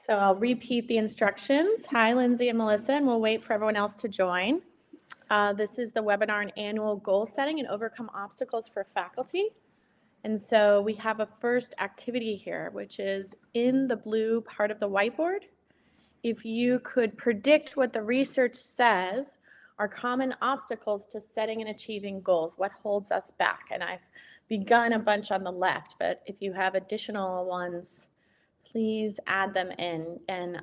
So I'll repeat the instructions. Hi, Lindsay and Melissa, and we'll wait for everyone else to join. This is the webinar on annual goal setting and overcome obstacles for faculty. And so we have a first activity here, which is in the blue part of the whiteboard. If you could predict what the research says are common obstacles to setting and achieving goals, what holds us back? And I've begun a bunch on the left, but if you have additional ones, please add them in. And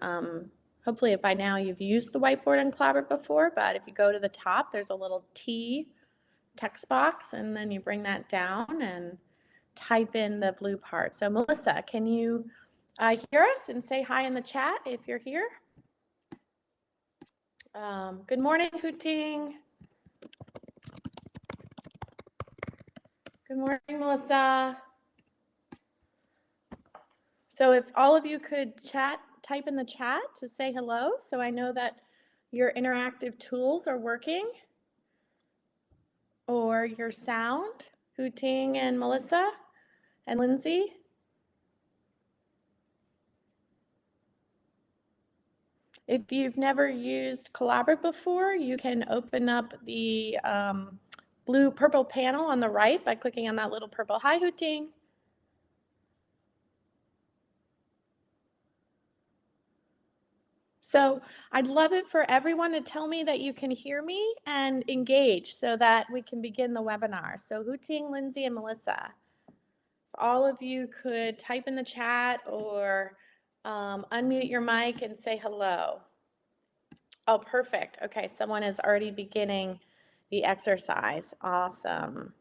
hopefully by now you've used the whiteboard in Collaborate before, but if you go to the top, there's a little T text box, and then you bring that down and type in the blue part. So Melissa, can you hear us and say hi in the chat if you're here? Good morning, Hooting. Good morning, Melissa. So if all of you could type in the chat to say hello, so I know that your interactive tools are working, or your sound, Hooting and Melissa and Lindsay. If you've never used Collaborate before, you can open up the purple panel on the right by clicking on that little purple. Hi, Hooting. So I'd love it for everyone to tell me that you can hear me and engage so that we can begin the webinar. So Hooting, Lindsay, and Melissa, all of you could type in the chat or unmute your mic and say hello. Oh, perfect. Okay, someone is already beginning the exercise. Awesome.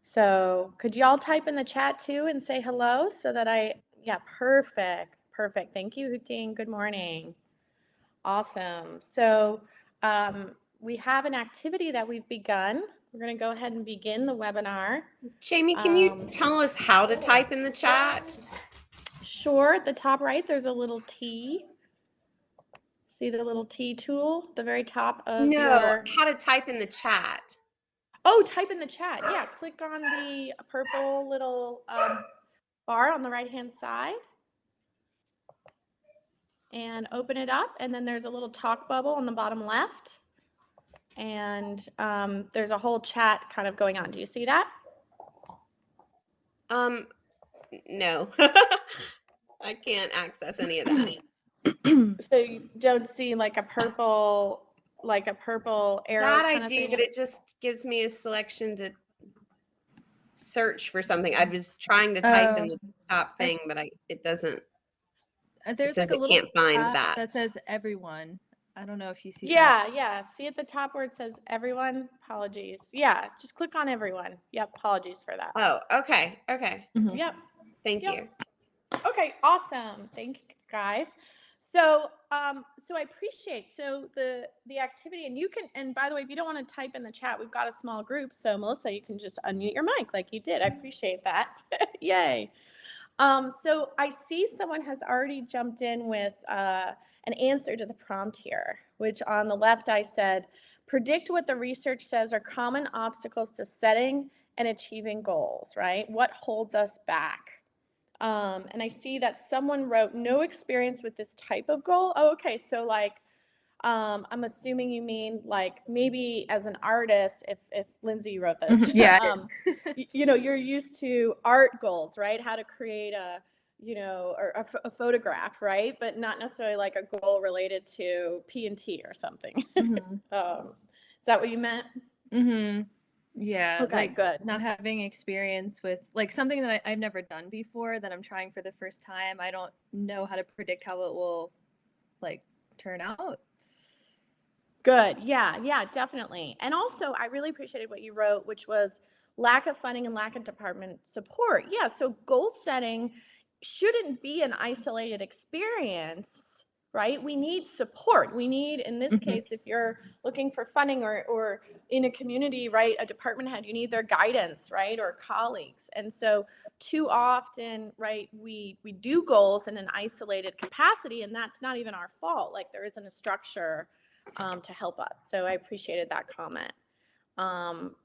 So could y'all type in the chat too and say hello so that yeah, perfect. Perfect. Thank you, Hooting. Good morning. Awesome. So we have an activity that we've begun. We're going to go ahead and begin the webinar. Jamie, can you tell us how to type in the chat? Sure. At the top right, there's a little T. See the little T tool at the very top of your... how to type in the chat. Oh, type in the chat. Yeah, click on the purple little bar on the right-hand side and open it up. And then there's a little talk bubble on the bottom left. And there's a whole chat kind of going on. Do you see that? No. I can't access any of that. So you don't see like a purple arrow? That I do, but it just gives me a selection to search for something. I was trying to type in the top thing, but it doesn't. There's it says like a it can't find that. That says everyone. I don't know if you see that. Yeah. See at the top where it says everyone? Apologies. Yeah, just click on everyone. Yep, apologies for that. Oh, okay. Okay. Mm-hmm. Yep. Thank you. Okay, awesome. Thank you, guys. So I appreciate the activity, and you can, and by the way, if you don't want to type in the chat, we've got a small group, so Melissa, you can just unmute your mic like you did. I appreciate that. Yay. So I see someone has already jumped in with an answer to the prompt here, which on the left I said, predict what the research says are common obstacles to setting and achieving goals, right? What holds us back? And I see that someone wrote no experience with this type of goal. Oh, okay, so like, I'm assuming you mean like maybe as an artist, if Lindsay wrote this, yeah, you know, you're used to art goals, right? How to create or a photograph, right? But not necessarily like a goal related to P&T or something. Mm-hmm. Is that what you meant? Mm-hmm. Yeah. Okay, like good. Not having experience with like something that I've never done before that I'm trying for the first time. I don't know how to predict how it will like turn out. Good. Yeah, definitely. And also, I really appreciated what you wrote, which was lack of funding and lack of department support. Yeah, so goal setting shouldn't be an isolated experience, right? We need support. We need, in this case, if you're looking for funding or in a community, right, a department head, you need their guidance, right, or colleagues. And so too often, right, we do goals in an isolated capacity, and that's not even our fault. Like there isn't a structure to help us. So I appreciated that comment.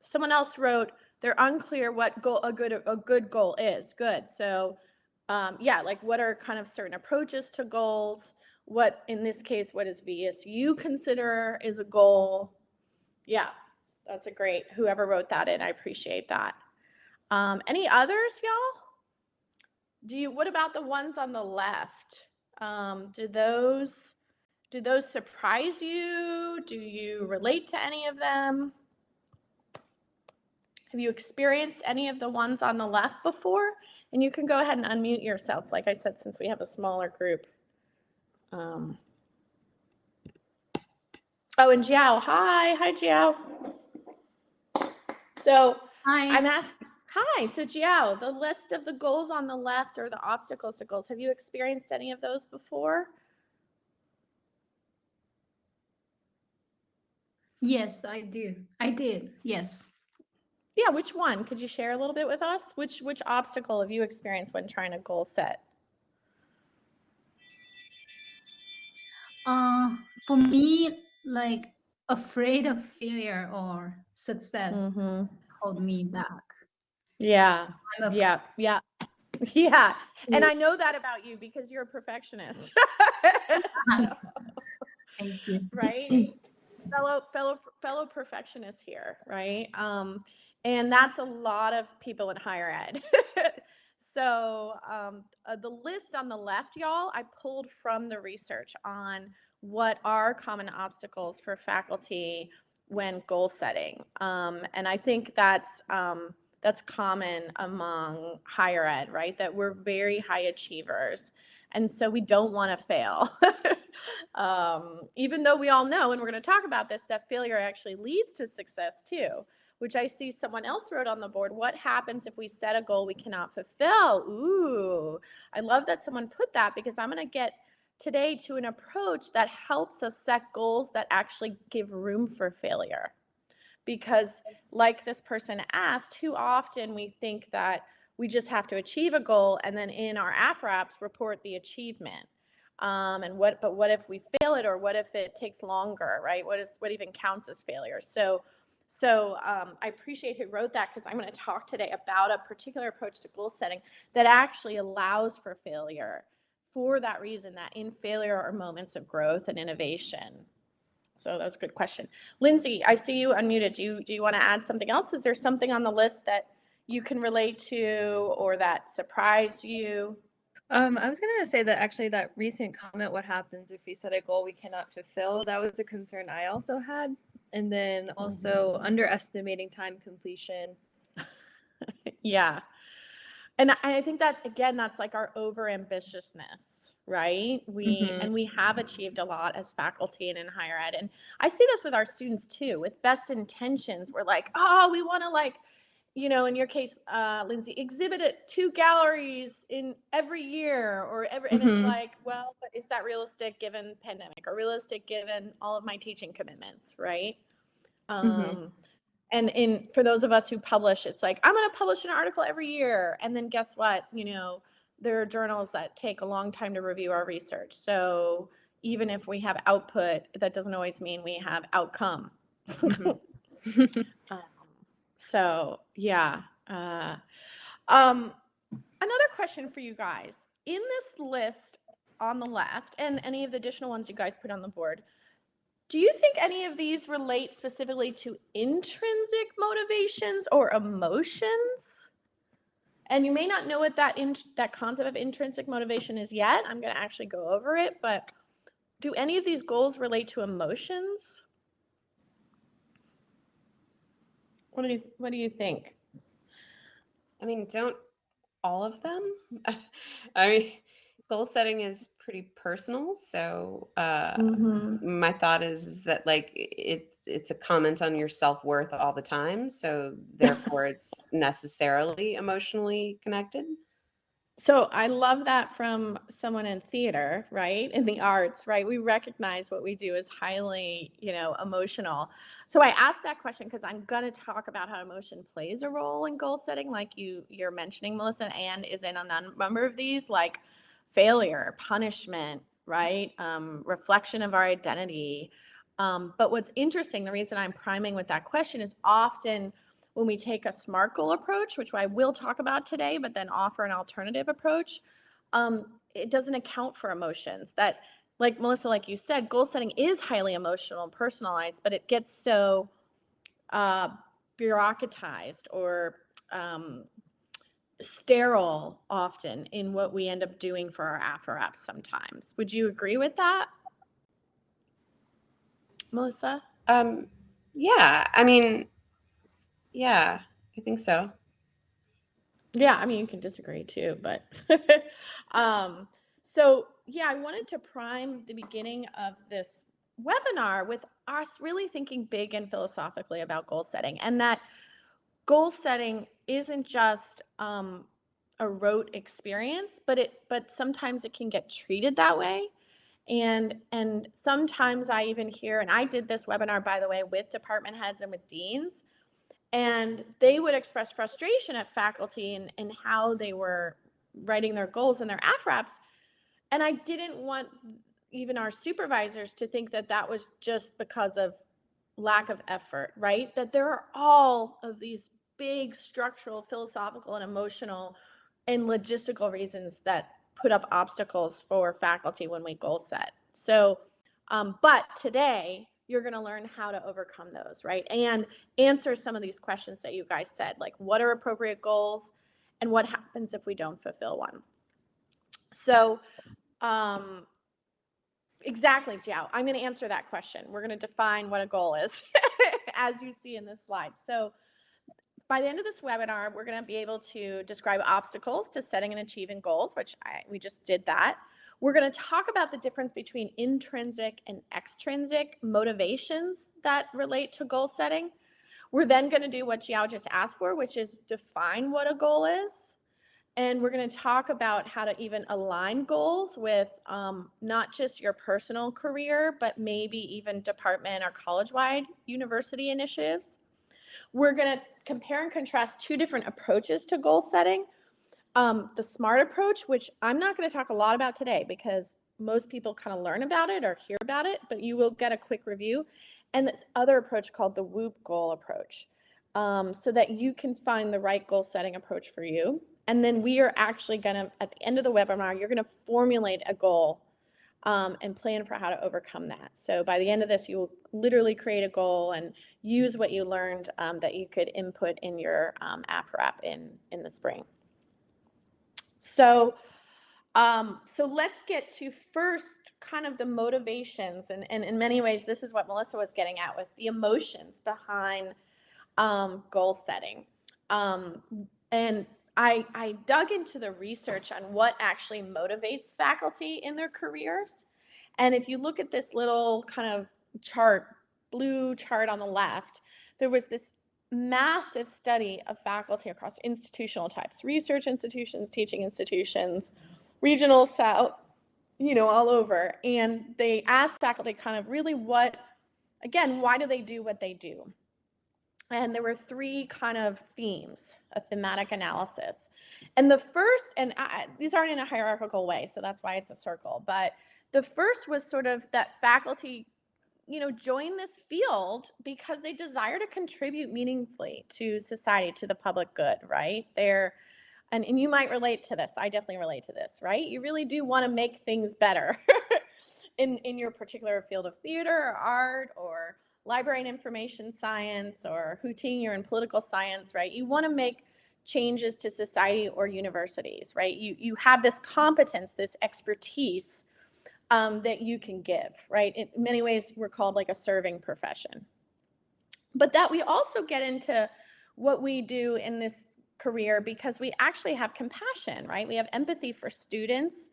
Someone else wrote, they're unclear what goal a good goal is. Good. So yeah, like what are kind of certain approaches to goals? What, in this case, what does VSU consider is a goal? Yeah, that's a great, whoever wrote that in, I appreciate that. Any others, y'all? What about the ones on the left? Do those surprise you? Do you relate to any of them? Have you experienced any of the ones on the left before? And you can go ahead and unmute yourself, like I said, since we have a smaller group. Oh, and Jiao, hi Jiao. So Hi. I'm asking, hi, so Jiao, the list of the goals on the left or the obstacles to goals, have you experienced any of those before? Yes, I do. I did. Yes. Yeah, which one? Could you share a little bit with us? Which obstacle have you experienced when trying to goal set? For me, like afraid of failure or success Mm-hmm. hold me back. Yeah, I'm yeah, yeah, yeah. And afraid. I know that about you because you're a perfectionist. So, Thank you. right? Fellow perfectionist here, right? And that's a lot of people in higher ed. So the list on the left, y'all, I pulled from the research on what are common obstacles for faculty when goal setting, and I think that's common among higher ed, right? That we're very high achievers, and so we don't want to fail. Even though we all know, and we're going to talk about this, that failure actually leads to success too, which I see someone else wrote on the board. What happens if we set a goal we cannot fulfill? Ooh, I love that someone put that, because I'm going to get today to an approach that helps us set goals that actually give room for failure. Because like this person asked, too often we think that we just have to achieve a goal and then in our AFRAPs report the achievement. But what if we fail it, or what if it takes longer, right? What even counts as failure? So I appreciate who wrote that, because I'm going to talk today about a particular approach to goal setting that actually allows for failure for that reason, that in failure are moments of growth and innovation. So that was a good question. Lindsay, I see you unmuted. Do you want to add something else? Is there something on the list that you can relate to or that surprised you? I was gonna say that actually that recent comment, what happens if we set a goal we cannot fulfill, that was a concern I also had. And then also underestimating time completion. Yeah. And I think that, again, that's like our overambitiousness, right? We have achieved a lot as faculty and in higher ed. And I see this with our students too. With best intentions, we're like, oh, we want to, like, in your case, Lindsay, exhibit at 2 galleries in every year and it's like, well, but is that realistic given pandemic, or realistic given all of my teaching commitments, right? And for those of us who publish, it's like, I'm going to publish an article every year. And then guess what? There are journals that take a long time to review our research. So even if we have output, that doesn't always mean we have outcome. So yeah. Another question for you guys. In this list on the left, and any of the additional ones you guys put on the board, do you think any of these relate specifically to intrinsic motivations or emotions? And you may not know what that concept of intrinsic motivation is yet. I'm going to actually go over it, but do any of these goals relate to emotions? What do you think? I mean, don't all of them? I mean, goal setting is pretty personal, so my thought is that, like, it's a comment on your self-worth all the time, so therefore it's necessarily emotionally connected. So I love that from someone in theater, right? In the arts, right? We recognize what we do is highly, emotional. So I asked that question because I'm going to talk about how emotion plays a role in goal setting, like you're mentioning, Melissa, and is in a number of these, like failure, punishment, right? Reflection of our identity. But what's interesting, the reason I'm priming with that question is often when we take a SMART goal approach, which I will talk about today, but then offer an alternative approach, it doesn't account for emotions. That, like Melissa, like you said, goal setting is highly emotional and personalized, but it gets so bureaucratized or sterile often in what we end up doing for our AFRAPs sometimes. Would you agree with that, Melissa? Yeah, I mean, yeah, I think so. Yeah, I mean, you can disagree too, but so yeah, I wanted to prime the beginning of this webinar with us really thinking big and philosophically about goal setting, and that goal setting isn't just a rote experience, but sometimes it can get treated that way. And sometimes I even hear, and I did this webinar, by the way, with department heads and with deans, and they would express frustration at faculty and how they were writing their goals and their AFRAPs. And I didn't want even our supervisors to think that that was just because of lack of effort, right? That there are all of these big structural, philosophical, and emotional and logistical reasons that put up obstacles for faculty when we goal set. So, but today you're going to learn how to overcome those, right? And answer some of these questions that you guys said, like what are appropriate goals and what happens if we don't fulfill one. So, exactly, Jiao. I'm going to answer that question. We're going to define what a goal is, as you see in this slide. So by the end of this webinar, we're going to be able to describe obstacles to setting and achieving goals, which we just did that. We're going to talk about the difference between intrinsic and extrinsic motivations that relate to goal setting. We're then going to do what Jiao just asked for, which is define what a goal is. And we're going to talk about how to even align goals with not just your personal career, but maybe even department or college-wide university initiatives. We're going to compare and contrast two different approaches to goal setting. The SMART approach, which I'm not going to talk a lot about today because most people kind of learn about it or hear about it, but you will get a quick review. And this other approach called the WHOOP goal approach, so that you can find the right goal setting approach for you. And then we are actually going to, at the end of the webinar, you're going to formulate a goal and plan for how to overcome that. So by the end of this, you will literally create a goal and use what you learned that you could input in your AFRAP in the spring. So, so let's get to first kind of the motivations, and in many ways, this is what Melissa was getting at with the emotions behind goal setting. And I dug into the research on what actually motivates faculty in their careers. And if you look at this little kind of chart, blue chart on the left, there was this massive study of faculty across institutional types, research institutions, teaching institutions, regional, south, all over. And they asked faculty kind of really what, again, why do they do what they do? And there were three kind of themes, a thematic analysis. And the first, and these aren't in a hierarchical way, so that's why it's a circle, but the first was sort of that faculty, join this field because they desire to contribute meaningfully to society, to the public good, right? And you might relate to this. I definitely relate to this, right? You really do want to make things better in your particular field of theater or art or library and information science, or hooting, you're in political science, right? You want to make changes to society or universities, right? You have this competence, this expertise that you can give, right? In many ways, we're called like a serving profession. But that we also get into what we do in this career because we actually have compassion, right? We have empathy for students.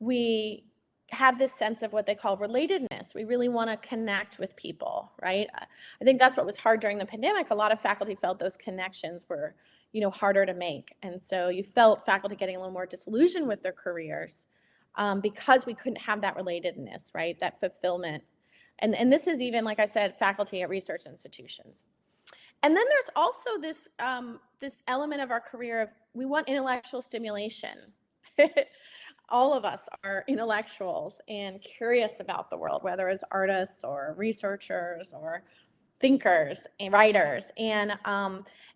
We have this sense of what they call relatedness. We really want to connect with people, right? I think that's what was hard during the pandemic. A lot of faculty felt those connections were, harder to make. And so you felt faculty getting a little more disillusioned with their careers because we couldn't have that relatedness, right? That fulfillment. And this is even, like I said, faculty at research institutions. And then there's also this this element of our career of we want intellectual stimulation. All of us are intellectuals and curious about the world, whether as artists or researchers or thinkers and writers. And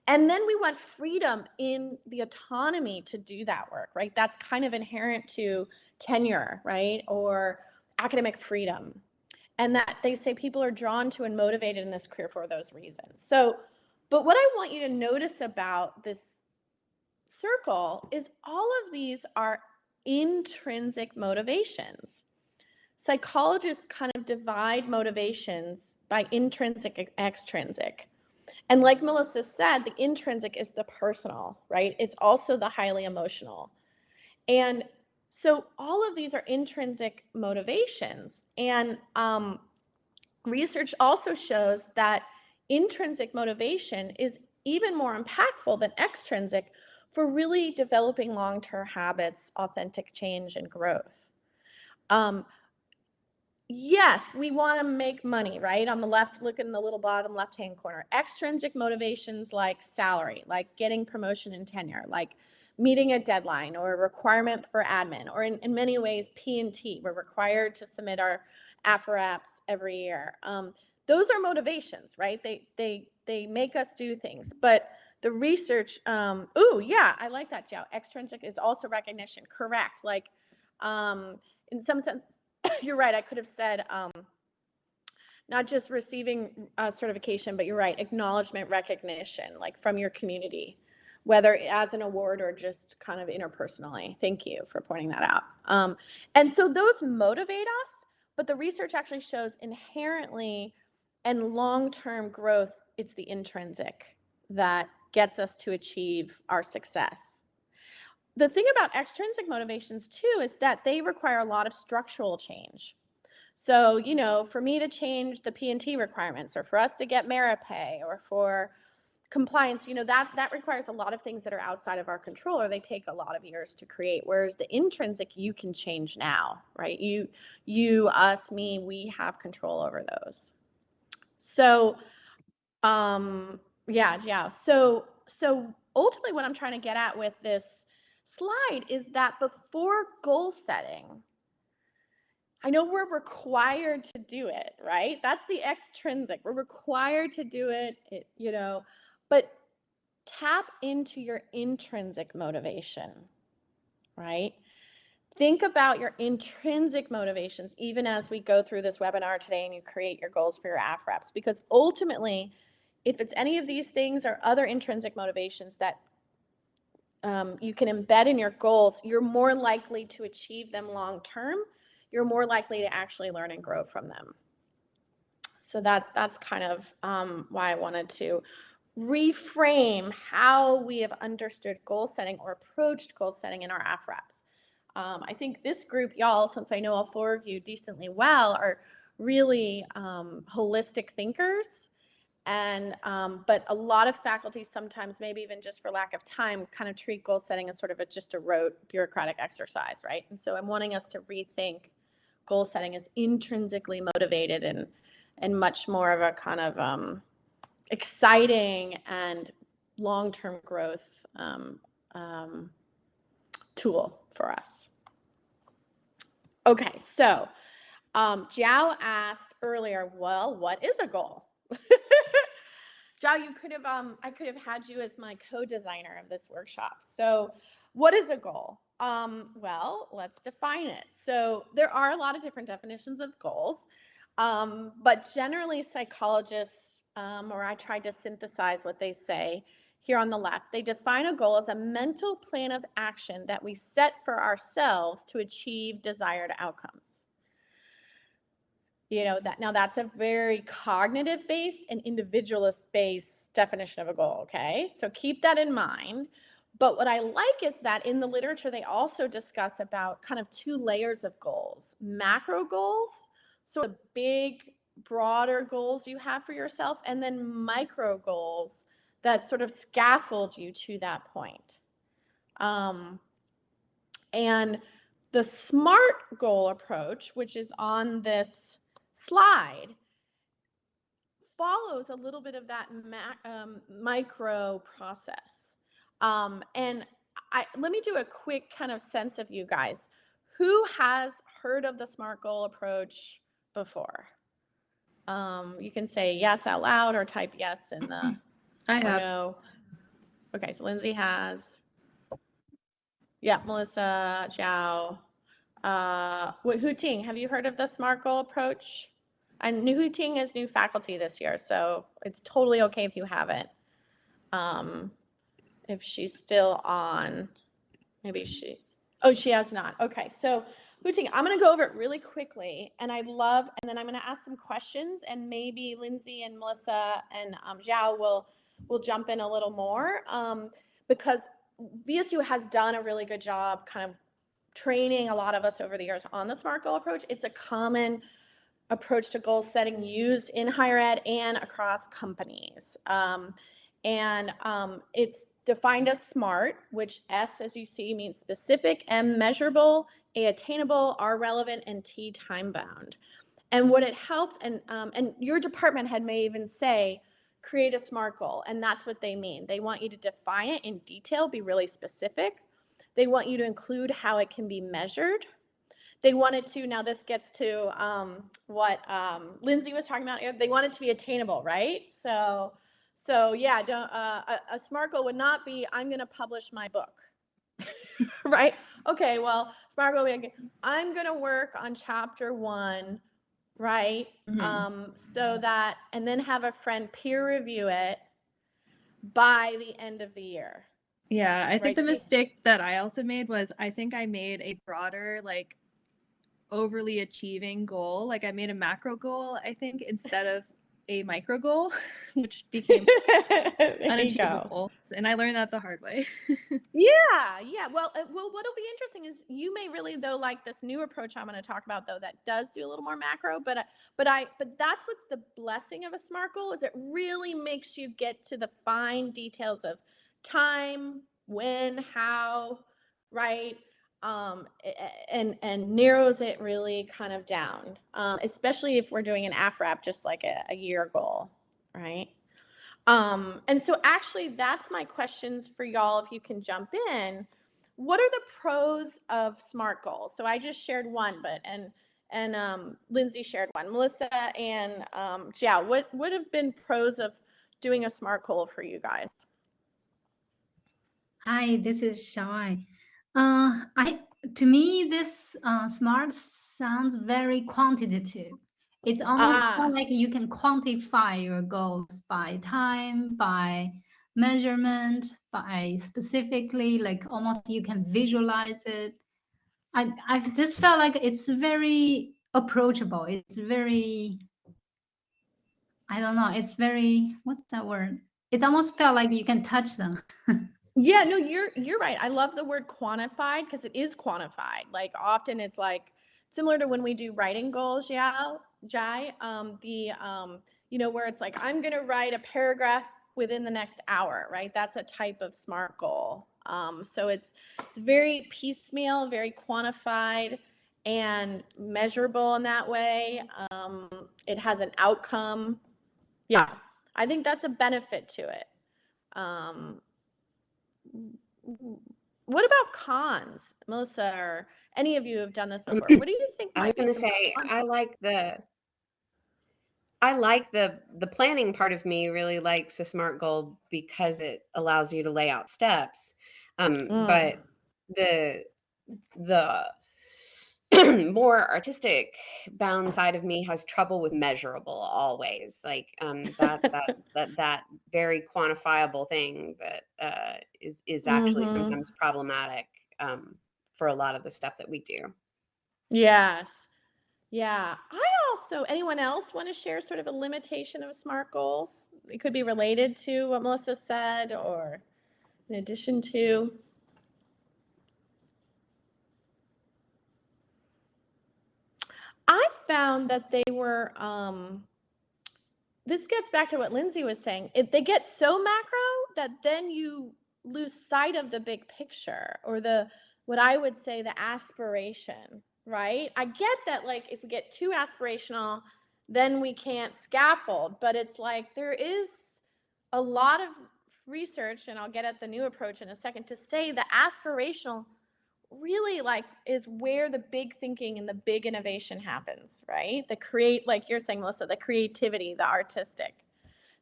And then we want freedom in the autonomy to do that work, right? That's kind of inherent to tenure, right? Or academic freedom. And that they say people are drawn to and motivated in this career for those reasons. So, but what I want you to notice about this circle is all of these are intrinsic motivations. Psychologists kind of divide motivations by intrinsic and extrinsic. And like Melissa said, the intrinsic is the personal, right? It's also the highly emotional. And so all of these are intrinsic motivations. And research also shows that intrinsic motivation is even more impactful than extrinsic for really developing long-term habits, authentic change, and growth. Yes, we want to make money, right? On the left, look in the little bottom left-hand corner. Extrinsic motivations like salary, like getting promotion and tenure, like meeting a deadline or a requirement for admin, or in many ways, P&T. We're required to submit our AFRAPs every year. Those are motivations, right? They make us do things. But the research, yeah, I like that, Joe. Extrinsic is also recognition, correct. Like, in some sense, you're right. I could have said not just receiving certification, but you're right, acknowledgement, recognition, like from your community, whether as an award or just kind of interpersonally. Thank you for pointing that out. And so those motivate us, but the research actually shows inherently and long-term growth, it's the intrinsic that gets us to achieve our success. The thing about extrinsic motivations too is that they require a lot of structural change. So, you know, for me to change the P&T requirements, or for us to get merit pay, or for compliance, you know, that requires a lot of things that are outside of our control, or they take a lot of years to create. Whereas the intrinsic, you can change now, right? You, us, me, we have control over those. So, yeah. So ultimately, what I'm trying to get at with this slide is that before goal setting, I know we're required to do it, right? That's the extrinsic. We're required to do it, you know, but tap into your intrinsic motivation, right? Think about your intrinsic motivations, even as we go through this webinar today and you create your goals for your AFRAPs, because ultimately, if it's any of these things or other intrinsic motivations that you can embed in your goals, you're more likely to achieve them long term. You're more likely to actually learn and grow from them. So that's kind of why I wanted to reframe how we have understood goal setting or approached goal setting in our AFRAPs. I think this group, y'all, since I know all four of you decently well, are really holistic thinkers. And but a lot of faculty sometimes, maybe even just for lack of time, kind of treat goal setting as sort of just a rote bureaucratic exercise, right? And so I'm wanting us to rethink goal setting as intrinsically motivated and much more of a kind of exciting and long-term growth tool for us. Okay, so Jiao asked earlier, well, what is a goal? Jiao, you could have I could have had you as my co-designer of this workshop. So what is a goal? Well, let's define it. So there are a lot of different definitions of goals, but generally psychologists, or I tried to synthesize what they say here on the left, they define a goal as a mental plan of action that we set for ourselves to achieve desired outcomes. You know, that's a very cognitive based and individualist based definition of a goal, okay? So keep that in mind. But what I like is that in the literature, they also discuss about kind of two layers of goals: macro goals, so the big, broader goals you have for yourself, and then micro goals that sort of scaffold you to that point. And the SMART goal approach, which is on this slide, follows a little bit of that micro process. And let me do a quick kind of sense of you guys. Who has heard of the SMART goal approach before? You can say yes out loud or type yes in the I have. no. Okay, so Lindsay has, yeah, Melissa, Zhao. Hu Ting, have you heard of the SMART goal approach? And Hu Ting is new faculty this year, so it's totally okay if you haven't. If she's still on, maybe she, oh, she has not. Okay, so Hu Ting, I'm going to go over it really quickly, and and then I'm going to ask some questions, and maybe Lindsay and Melissa and Zhao will jump in a little more, because VSU has done a really good job kind of training a lot of us over the years on the SMART goal approach. It's a common approach to goal setting used in higher ed and across companies. It's defined as SMART, which S, as you see, means specific, M, measurable, A, attainable, R, relevant, and T, time bound. And what it helps, and your department head may even say, create a SMART goal, and that's what they mean. They want you to define it in detail, be really specific. They want you to include how it can be measured. They wanted to, now this gets to what Lindsay was talking about, they want it to be attainable, right? So yeah, a SMART goal would not be, I'm going to publish my book, right? Okay, well, SMART goal would be, I'm going to work on chapter 1, right? So that, and then have a friend peer review it by the end of the year. Yeah, I think Right. the mistake that I also made was I think I made a broader, like, overly achieving goal. Like, I made a macro goal, I think, instead of a micro goal, which became unachievable. And I learned that the hard way. Yeah. Well, what'll be interesting is you may really, though, like this new approach I'm going to talk about, though, that does do a little more macro, but that's what's the blessing of a SMART goal, is it really makes you get to the fine details of time, when, how, right? And narrows it really kind of down, especially if we're doing an AFRAP, just like a year goal, right? And so actually that's my questions for y'all, if you can jump in. What are the pros of SMART goals? So I just shared one, but Lindsay shared one. Melissa and Zhao, what would have been pros of doing a SMART goal for you guys? Hi, this is Shai. To me, this SMART sounds very quantitative. It's almost like you can quantify your goals by time, by measurement, by specifically, like almost you can visualize it. I've just felt like it's very approachable. It's very, I don't know, it's very, what's that word? It almost felt like you can touch them. Yeah, no, you're right. I love the word quantified, because it is quantified. Like often it's like similar to when we do writing goals, Jai, where it's like, I'm gonna write a paragraph within the next hour, right? That's a type of SMART goal. So it's very piecemeal, very quantified and measurable in that way. It has an outcome. Yeah, I think that's a benefit to it. What about cons, Melissa, or any of you have done this before? What do you think I was might going be to some say, cons? I like the planning part of me really likes a SMART goal because it allows you to lay out steps. But the more artistic bound side of me has trouble with measurable always. Like that very quantifiable thing that is actually sometimes problematic for a lot of the stuff that we do. Yes. Yeah. Anyone else want to share sort of a limitation of SMART goals? It could be related to what Melissa said or in addition to. I found that they were, this gets back to what Lindsay was saying. They get so macro that then you lose sight of the big picture, or what I would say, the aspiration, right? I get that, like, if we get too aspirational, then we can't scaffold, but it's like there is a lot of research, and I'll get at the new approach in a second, to say the aspirational really like is where the big thinking and the big innovation happens, right? Like you're saying, Melissa, the creativity, the artistic.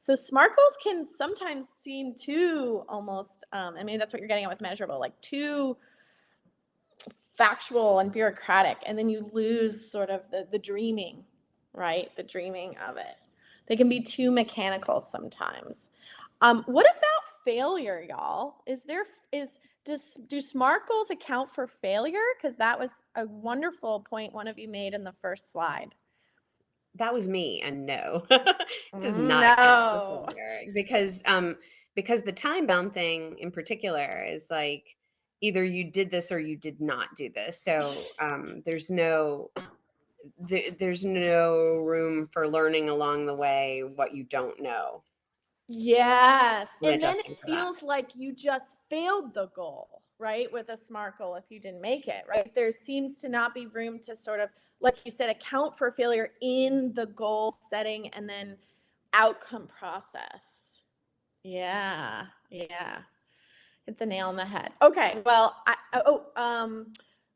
So SMART goals can sometimes seem too almost and maybe that's what you're getting at with measurable, like too factual and bureaucratic, and then you lose sort of the dreaming, right? The dreaming of it. They can be too mechanical sometimes. What about failure, y'all? Do SMART goals account for failure? Because that was a wonderful point one of you made in the first slide. That was me, and no, it does not account for failure, because the time bound thing in particular is like either you did this or you did not do this. So there's no room for learning along the way what you don't know. Yes, And and then adjusting it for that. feels like you just failed the goal, right? With a SMART goal if you didn't make it, right? There seems to not be room to sort of, like you said, account for failure in the goal setting and then outcome process. Yeah, yeah. Hit the nail on the head. Okay, well,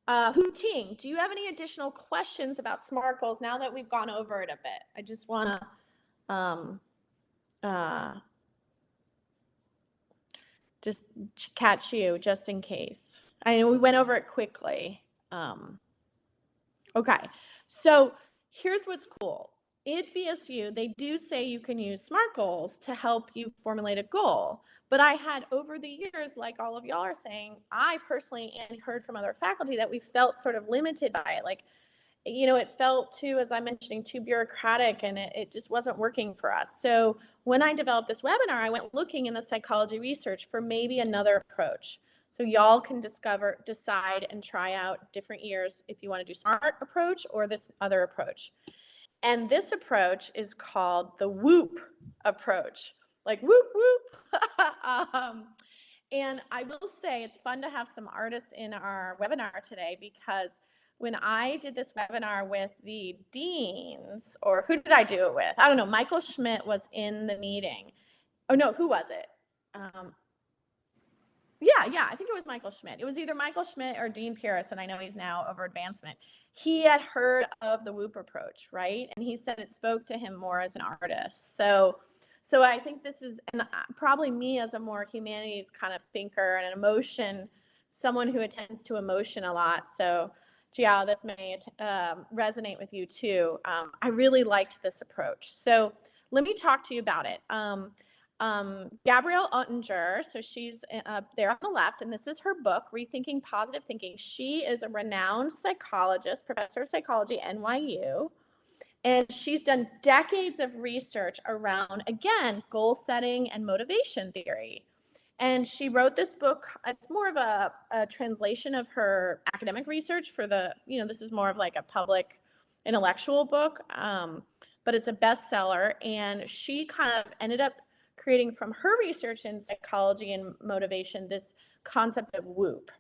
Hu Ting, do you have any additional questions about SMART goals now that we've gone over it a bit? I just want to just catch you just in case. I know we went over it quickly. Okay, so here's what's cool. At VSU, they do say you can use SMART goals to help you formulate a goal. But I had over the years, like all of y'all are saying, I personally and heard from other faculty that we felt sort of limited by it. Like, you know, it felt too, as I'm mentioning, too bureaucratic, and it just wasn't working for us. So when I developed this webinar, I went looking in the psychology research for maybe another approach. So y'all can decide and try out different years if you want to do SMART approach or this other approach. And this approach is called the WHOOP approach, like whoop whoop. And I will say it's fun to have some artists in our webinar today, because when I did this webinar with the deans, or who did I do it with? I don't know. Michael Schmidt was in the meeting. Oh no, who was it? Yeah, I think it was Michael Schmidt. It was either Michael Schmidt or Dean Pierce, and I know he's now over advancement. He had heard of the WHOOP approach, right? And he said it spoke to him more as an artist. So I think this is, and probably me as a more humanities kind of thinker and an emotion, someone who attends to emotion a lot. So Jiao, this may resonate with you too. I really liked this approach. So let me talk to you about it. Gabrielle Oettinger, so she's there on the left, and this is her book, Rethinking Positive Thinking. She is a renowned psychologist, professor of psychology at NYU, and she's done decades of research around, again, goal setting and motivation theory. And she wrote this book. It's more of a translation of her academic research for the, this is more of like a public intellectual book, but it's a bestseller. And she kind of ended up creating from her research in psychology and motivation this concept of WHOOP.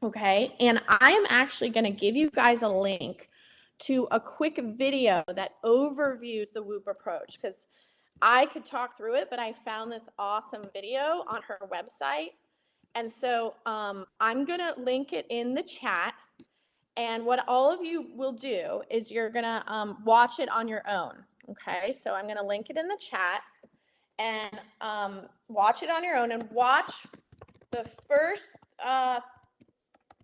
Okay, and I am actually going to give you guys a link to a quick video that overviews the WHOOP approach, because I could talk through it, but I found this awesome video on her website. And so I'm going to link it in the chat. And what all of you will do is you're going to watch it on your own. Okay, so I'm going to link it in the chat, and watch it on your own, and watch the first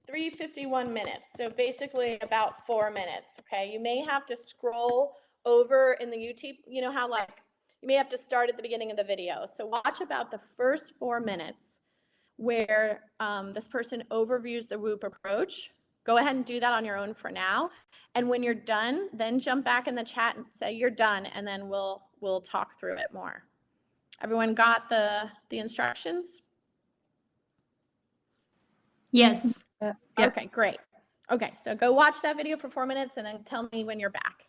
3:51 minutes. So basically about 4 minutes. Okay, you may have to scroll over in the YouTube, you know how like you may have to start at the beginning of the video. So watch about the first 4 minutes where this person overviews the WHOOP approach. Go ahead and do that on your own for now. And when you're done, then jump back in the chat and say you're done, and then we'll talk through it more. Everyone got the instructions? Yes. Yep. Okay, great. Okay, so go watch that video for 4 minutes and then tell me when you're back.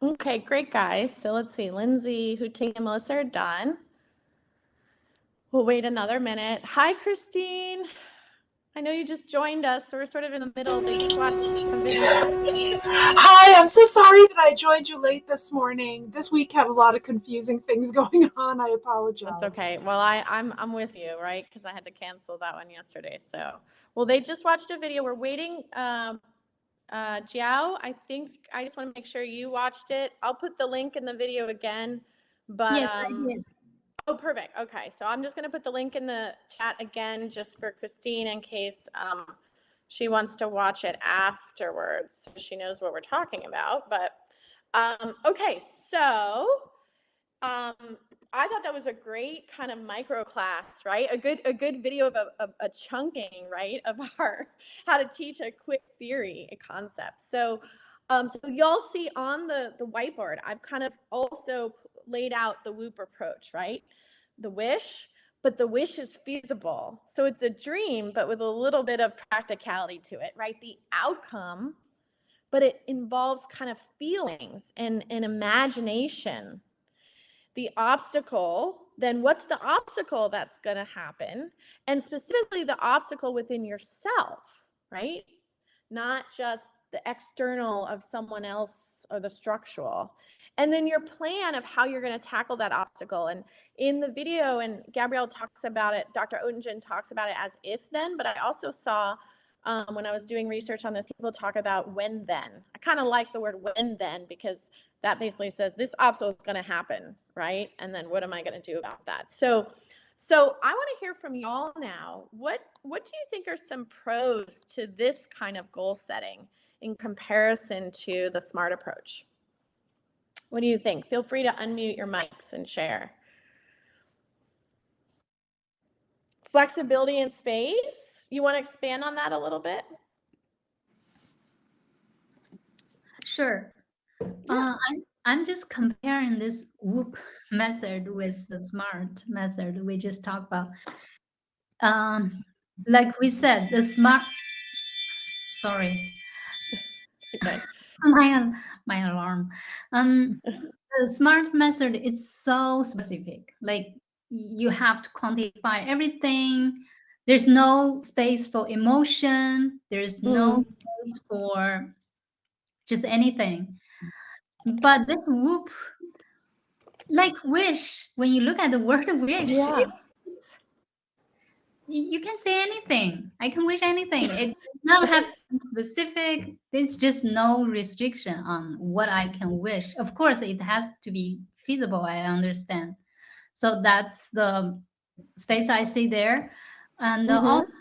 Okay, great, guys. So let's see. Lindsay, Hooting, and Melissa are done. We'll wait another minute. Hi, Christine. I know you just joined us, so we're sort of in the middle. They just watched a video. Hi, I'm so sorry that I joined you late this morning. This week had a lot of confusing things going on. I apologize. That's okay. Well, I'm with you, right? Because I had to cancel that one yesterday. So, well, they just watched a video. We're waiting. Jiao, I think I just want to make sure you watched it. I'll put the link in the video again. But Yes, I did. Oh, perfect. Okay, so I'm just going to put the link in the chat again just for Christine in case she wants to watch it afterwards so she knows what we're talking about. But okay, so I thought that was a great kind of micro class, right? A good video of a chunking, right, of our how to teach a quick theory, a concept. So so y'all see on the whiteboard, I've kind of also laid out the WHOOP approach, right? The wish, but the wish is feasible. So it's a dream, but with a little bit of practicality to it, right? The outcome, but it involves kind of feelings and imagination. The obstacle, then what's the obstacle that's going to happen? And specifically the obstacle within yourself, right? Not just the external of someone else or the structural. And then your plan of how you're going to tackle that obstacle. And in the video, and Gabrielle talks about it, Dr. Oettingen talks about it as if then, but I also saw when I was doing research on this, people talk about when then. I kind of like the word when then because that basically says this obstacle is going to happen, right? And then what am I going to do about that? So I want to hear from y'all now. What do you think are some pros to this kind of goal setting in comparison to the SMART approach? What do you think? Feel free to unmute your mics and share. Flexibility in space. You want to expand on that a little bit? Sure. I'm just comparing this WHOOP method with the SMART method we just talked about. Like we said, the SMART. Sorry. Okay. My alarm. The SMART method is so specific. Like you have to quantify everything. There's no space for emotion. There's no space for just anything. But this WHOOP, like wish, when you look at the word wish, Yeah. You can say anything. I can wish anything. It does not have to be specific. There's just no restriction on what I can wish. Of course, it has to be feasible. I understand. So that's the space I see there. And also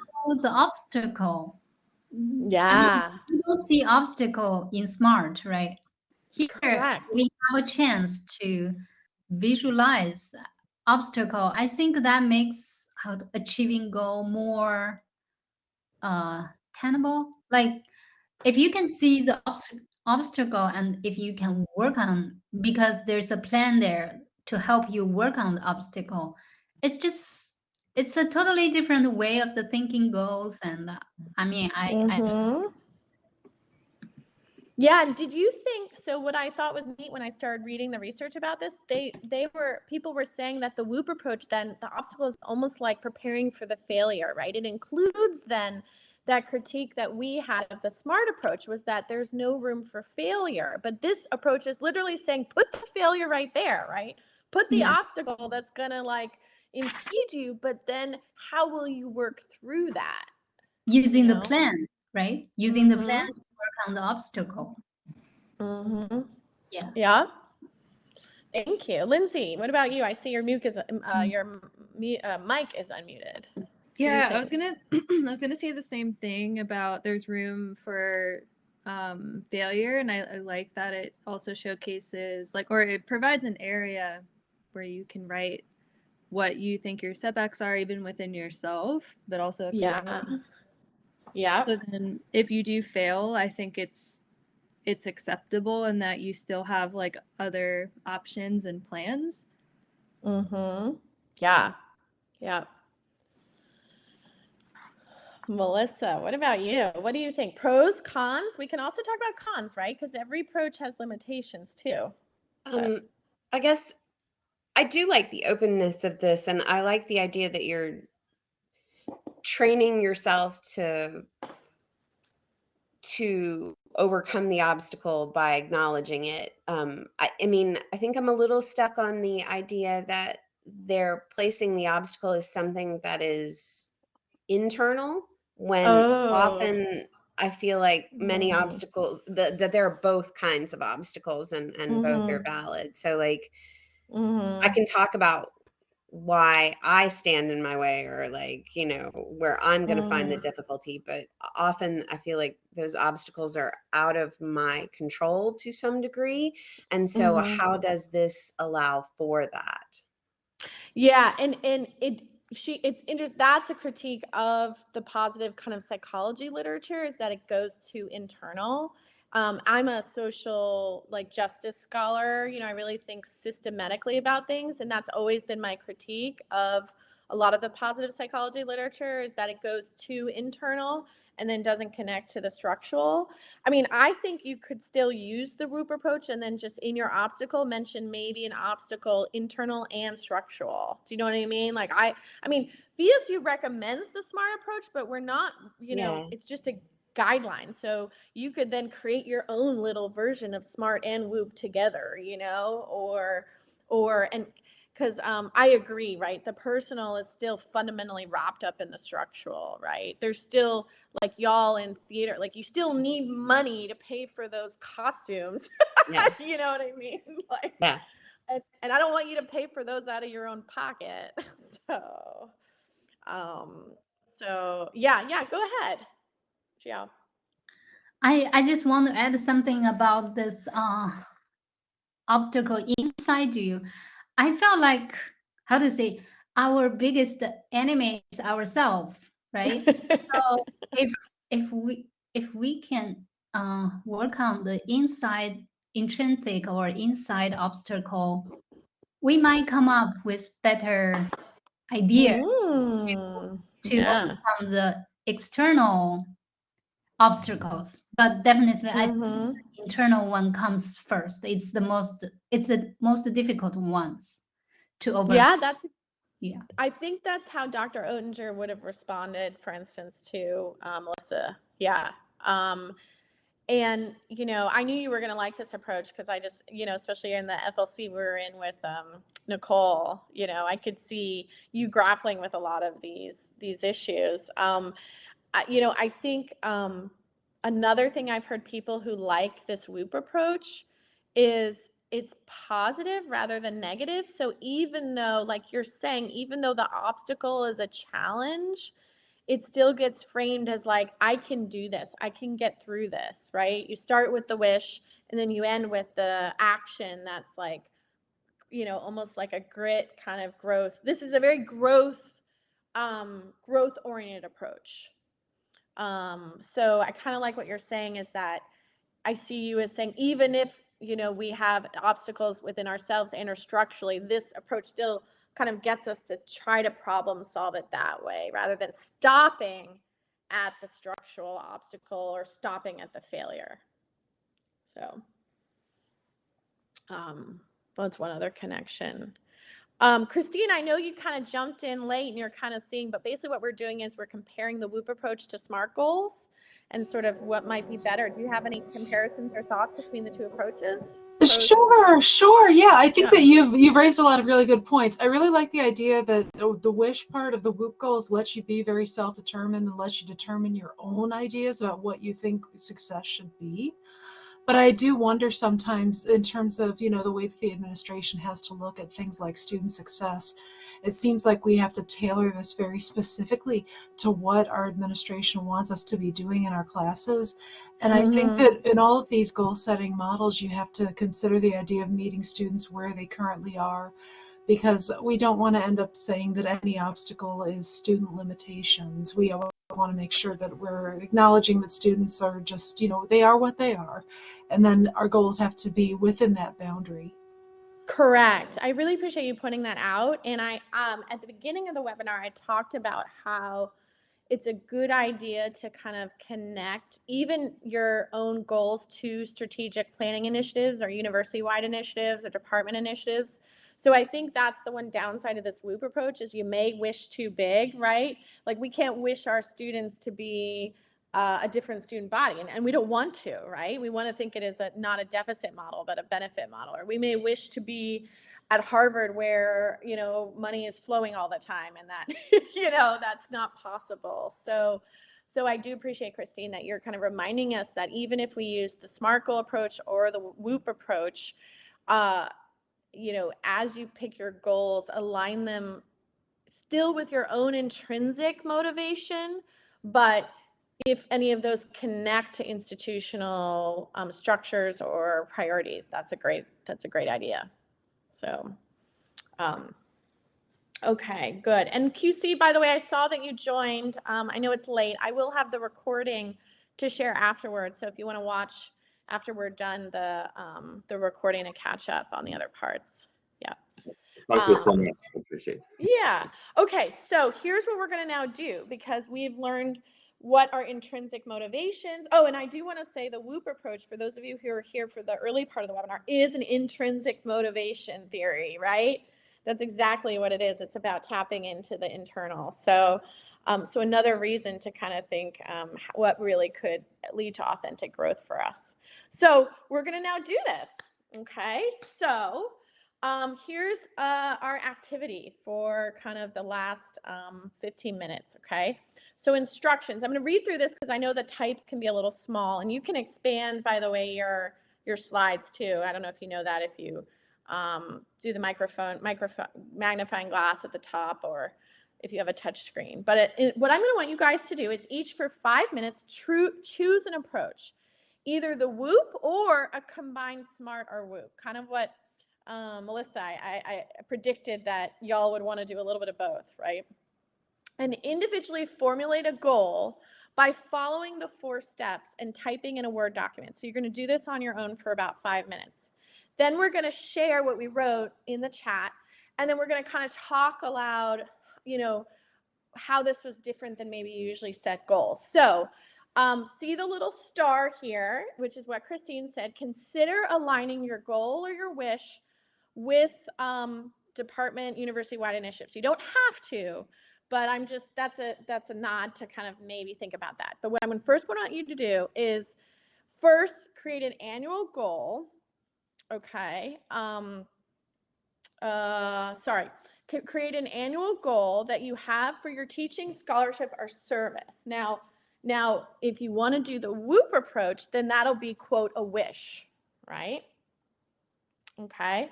the obstacle. Yeah. I mean, you don't see obstacle in SMART, right? Here, Correct. we have a chance to visualize obstacle. I think that makes achieving goal more tenable. Like if you can see the obstacle and if you can work on, because there's a plan there to help you work on the obstacle, it's a totally different way of the thinking goals. And I mean, Yeah, and did you think, so what I thought was neat when I started reading the research about this, people were saying that the WHOOP approach, then the obstacle is almost like preparing for the failure, right? It includes then that critique that we had of the SMART approach was that there's no room for failure. But this approach is literally saying, put the failure right there, right? Put the obstacle that's gonna like impede you, but then how will you work through that? Using the plan, right? Using the plan to work on the obstacle. Yeah. Yeah. Thank you, Lindsay. What about you? I see your mic is unmuted. Yeah, I was gonna say the same thing about there's room for failure, and I like that it also showcases or it provides an area where you can write what you think your setbacks are even within yourself, but also externally. Yeah. So then if you do fail, I think it's acceptable and that you still have other options and plans. Yeah. Yeah. Melissa, what about you? What do you think? Pros, cons? We can also talk about cons, right? Because every approach has limitations too. I guess I do like the openness of this, and I like the idea that you're training yourself to overcome the obstacle by acknowledging it. I mean, I think I'm a little stuck on the idea that they're placing the obstacle as something that is internal, when Oh. often I feel like many Mhm. obstacles, that there are both kinds of obstacles, and both are Mhm. valid. So like I Mhm. can talk about why I stand in my way, or like, where I'm going to find the Mhm. difficulty, but often I feel like those obstacles are out of my control to some degree. And so Mhm. how does this allow for that? Yeah, and it's interesting. That's a critique of the positive kind of psychology literature, is that it goes too internal. I'm a social like justice scholar. I really think systematically about things, and that's always been my critique of a lot of the positive psychology literature, is that it goes too internal and then doesn't connect to the structural. I mean, I think you could still use the Whoop approach and then just in your obstacle mention maybe an obstacle internal and structural. Do you know what I mean? Like I mean, VSU recommends the SMART approach, but we're not, Yeah. it's just a guideline. So you could then create your own little version of SMART and Whoop together, and because I agree, right? The personal is still fundamentally wrapped up in the structural, right? There's still like y'all in theater, like you still need money to pay for those costumes. Yeah. You know what I mean? Like, Yeah. and I don't want you to pay for those out of your own pocket. So, um, yeah, go ahead, Gia. I just want to add something about this obstacle inside you. I felt like, how to say, our biggest enemy is ourselves, right? So if if we can work on the inside intrinsic or inside obstacle, we might come up with better idea to Yeah. overcome the external obstacles. But definitely, I think Mm-hmm. the internal one comes first. It's the most difficult ones to overcome. Yeah, Yeah. I think that's how Dr. Oettinger would have responded, for instance, to Melissa. Yeah. Um, And, I knew you were going to like this approach because I just, especially in the FLC we were in with Nicole, I could see you grappling with a lot of these issues. I think another thing I've heard people who like this Whoop approach is it's positive rather than negative. So even though, like you're saying, even though the obstacle is a challenge, it still gets framed as like, I can do this, I can get through this, right? You start with the wish and then you end with the action that's like, almost like a grit kind of growth. This is a very growth oriented approach. So I kind of like what you're saying, is that I see you as saying, even if, we have obstacles within ourselves and or structurally, this approach still kind of gets us to try to problem solve it that way rather than stopping at the structural obstacle or stopping at the failure. So, that's one other connection. Christine, I know you kind of jumped in late and you're kind of seeing, but basically what we're doing is we're comparing the Whoop approach to SMART goals and sort of what might be better. Do you have any comparisons or thoughts between the two approaches? Pros and cons? Sure. Yeah, I think Yeah. that you've raised a lot of really good points. I really like the idea that the wish part of the Whoop goals lets you be very self-determined and lets you determine your own ideas about what you think success should be. But I do wonder sometimes in terms of, the way the administration has to look at things like student success. It seems like we have to tailor this very specifically to what our administration wants us to be doing in our classes. And I think Mm-hmm. that in all of these goal setting models, you have to consider the idea of meeting students where they currently are, because we don't want to end up saying that any obstacle is student limitations. We want to make sure that we're acknowledging that students are just, they are what they are. And then our goals have to be within that boundary. Correct. I really appreciate you pointing that out. And I, at the beginning of the webinar, I talked about how it's a good idea to kind of connect even your own goals to strategic planning initiatives or university-wide initiatives or department initiatives. So I think that's the one downside of this WOOP approach is you may wish too big, right? Like we can't wish our students to be a different student body, and we don't want to, right? We want to think it is not a deficit model, but a benefit model. Or we may wish to be at Harvard where, money is flowing all the time and that, that's not possible. So I do appreciate, Christine, that you're kind of reminding us that even if we use the SMART goal approach or the WOOP approach, as you pick your goals, align them still with your own intrinsic motivation, but if any of those connect to institutional structures or priorities, that's a great idea. So, okay, good. And QC, by the way, I saw that you joined. I know it's late. I will have the recording to share afterwards. So if you want to watch after we're done the recording to catch up on the other parts. Yeah. Thank you so much. I appreciate it. Yeah. Okay. So here's what we're going to now do because we've learned what are intrinsic motivations. Oh, and I do want to say the WOOP approach, for those of you who are here for the early part of the webinar, is an intrinsic motivation theory, right? That's exactly what it is. It's about tapping into the internal. So, so another reason to kind of think what really could lead to authentic growth for us. So we're going to now do this. Okay. So here's our activity for kind of the last 15 minutes. Okay. So instructions, I'm going to read through this because I know the type can be a little small, and you can expand, by the way, your slides too. I don't know if you know that if you do the microphone magnifying glass at the top or if you have a touch screen. But what I'm going to want you guys to do is each for 5 minutes choose an approach, either the WOOP or a combined SMART or WOOP, kind of what Melissa, I predicted that y'all would want to do a little bit of both, right? And individually formulate a goal by following the 4 steps and typing in a Word document. So you're going to do this on your own for about 5 minutes. Then we're going to share what we wrote in the chat, and then we're going to kind of talk aloud, how this was different than maybe you usually set goals. So see the little star here, which is what Christine said. Consider aligning your goal or your wish with department university-wide initiatives. You don't have to, but that's a nod to kind of maybe think about that. But what I'm first want you to do is first create an annual goal. Okay. Create an annual goal that you have for your teaching, scholarship, or service. Now, if you want to do the WOOP approach, then that'll be, quote, a wish, right? Okay.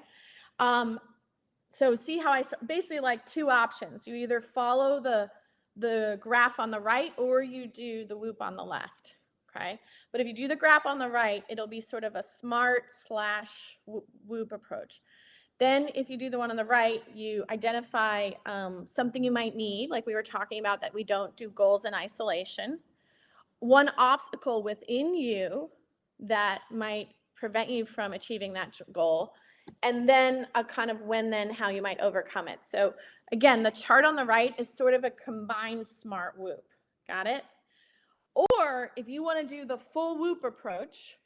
So see how basically like 2 options. You either follow the graph on the right or you do the WOOP on the left. Okay. But if you do the graph on the right, it'll be sort of a SMART / WOOP approach. Then if you do the one on the right, you identify something you might need, like we were talking about, that we don't do goals in isolation. One obstacle within you that might prevent you from achieving that goal, and then a kind of when, then, how you might overcome it. So again, the chart on the right is sort of a combined SMART WOOP. Got it? Or if you want to do the full WOOP approach,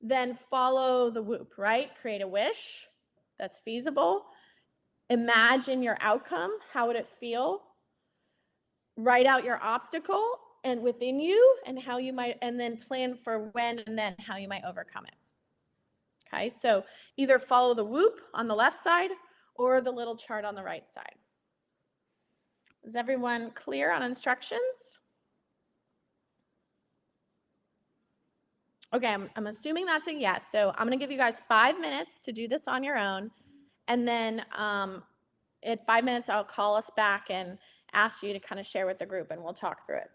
then follow the WOOP, right? Create a wish that's feasible. Imagine your outcome. How would it feel? Write out your obstacle and within you and how you might, and then plan for when and then how you might overcome it. Okay, so either follow the WOOP on the left side or the little chart on the right side. Is everyone clear on instructions? Okay, I'm assuming that's a yes. So I'm going to give you guys 5 minutes to do this on your own. And then at 5 minutes, I'll call us back and ask you to kind of share with the group and we'll talk through it.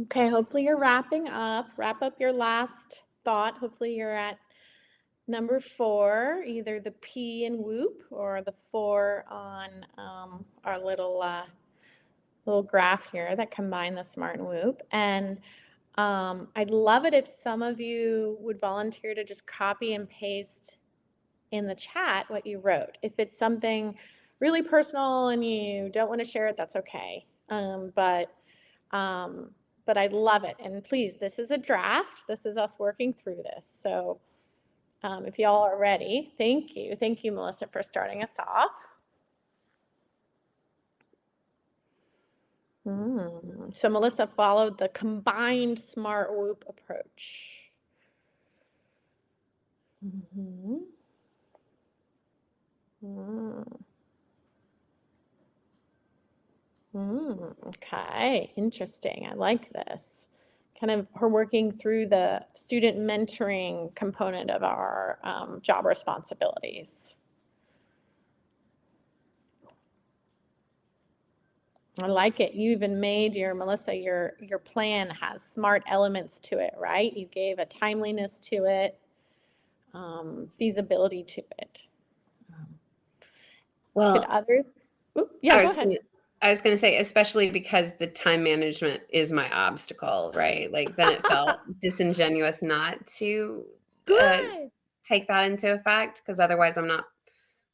Okay, hopefully you're wrapping up. Wrap up your last thought. Hopefully you're at number 4, either the P in WHOOP or the 4 on our little graph here that combine the SMART and WHOOP. And I'd love it if some of you would volunteer to just copy and paste in the chat what you wrote. If it's something really personal and you don't want to share it, that's okay. But I'd love it. And please, this is a draft. This is us working through this. So if y'all are ready, thank you. Thank you, Melissa, for starting us off. So Melissa followed the combined SMART WHOOP approach. Okay, interesting. I like this. Kind of her working through the student mentoring component of our job responsibilities. I like it. You even made Melissa, your plan has SMART elements to it, right? You gave a timeliness to it, feasibility to it. Well, could others? Ooh, yeah, go ahead. I was going to say, especially because the time management is my obstacle, right? Like then it felt disingenuous not to take that into effect, because otherwise I'm not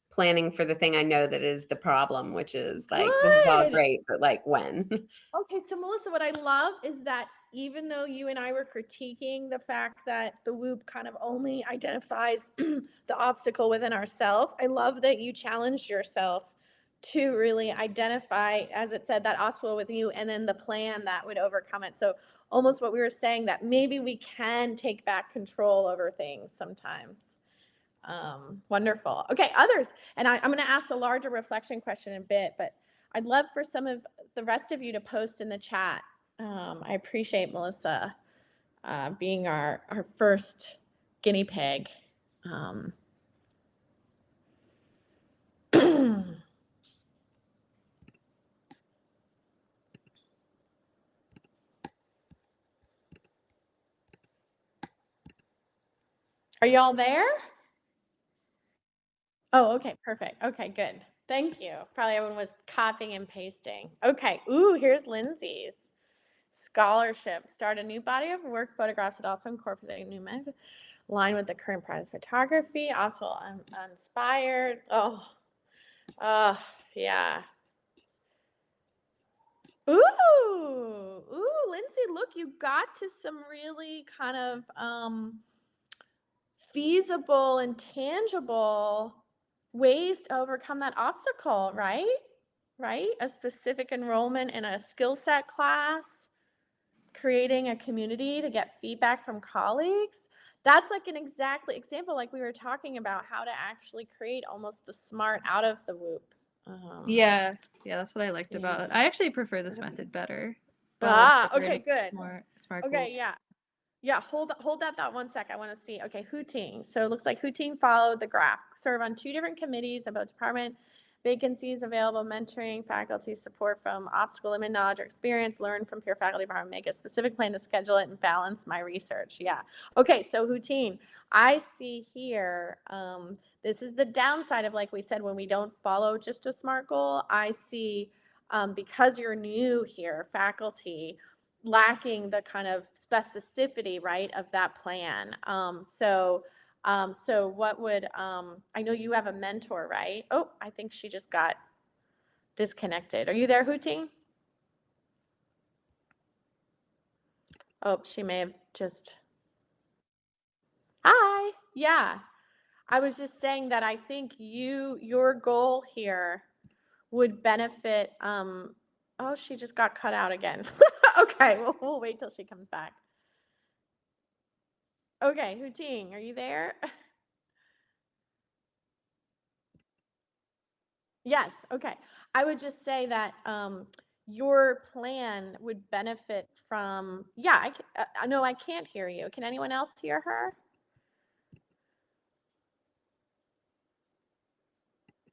planning for the thing I know that is the problem, which is like, this is all great, but like when? Okay, so Melissa, what I love is that even though you and I were critiquing the fact that the WHOOP kind of only identifies the obstacle within ourselves, I love that you challenged yourself to really identify, as it said, that obstacle with you and then the plan that would overcome it. So almost what we were saying, that maybe we can take back control over things sometimes. Wonderful. Okay, others. And I'm going to ask a larger reflection question in a bit, but I'd love for some of the rest of you to post in the chat. I appreciate Melissa being our first guinea pig. Are y'all there? Oh, okay, perfect. Okay, good. Thank you. Probably everyone was copying and pasting. Okay, ooh, here's Lindsay's. Scholarship. Start a new body of work, photographs that also incorporate new methods, align with the current practice of photography, also inspired. Oh, yeah. Ooh, Lindsay, look, you got to some really kind of feasible and tangible ways to overcome that obstacle, right? Right? A specific enrollment in a skill set class, creating a community to get feedback from colleagues. That's like an example like we were talking about, how to actually create almost the SMART out of the WHOOP. Yeah, that's what I liked about it. I actually prefer this method better. Okay, good. More SMART okay, goals. yeah, hold that thought 1 sec. I want to see. Okay, Hooting. So it looks like Hooting followed the graph. Serve on 2 different committees about department vacancies, available mentoring, faculty support from obstacle limit knowledge or experience, learn from peer faculty department, make a specific plan to schedule it and balance my research. Yeah. Okay, so Hooting, I see here, this is the downside of, like we said, when we don't follow just a SMART goal. I see, because you're new here, faculty, lacking the kind of specificity, right, of that plan. So what would, I know you have a mentor, right? Oh, I think she just got disconnected. Are you there, Hooting? Oh, she may have just, hi, yeah. I was just saying that I think your goal here would benefit, oh, she just got cut out again. Okay, well, we'll wait till she comes back. Okay, Hooting, are you there? Yes, okay. I would just say that your plan would benefit from, yeah, no, I can't hear you. Can anyone else hear her?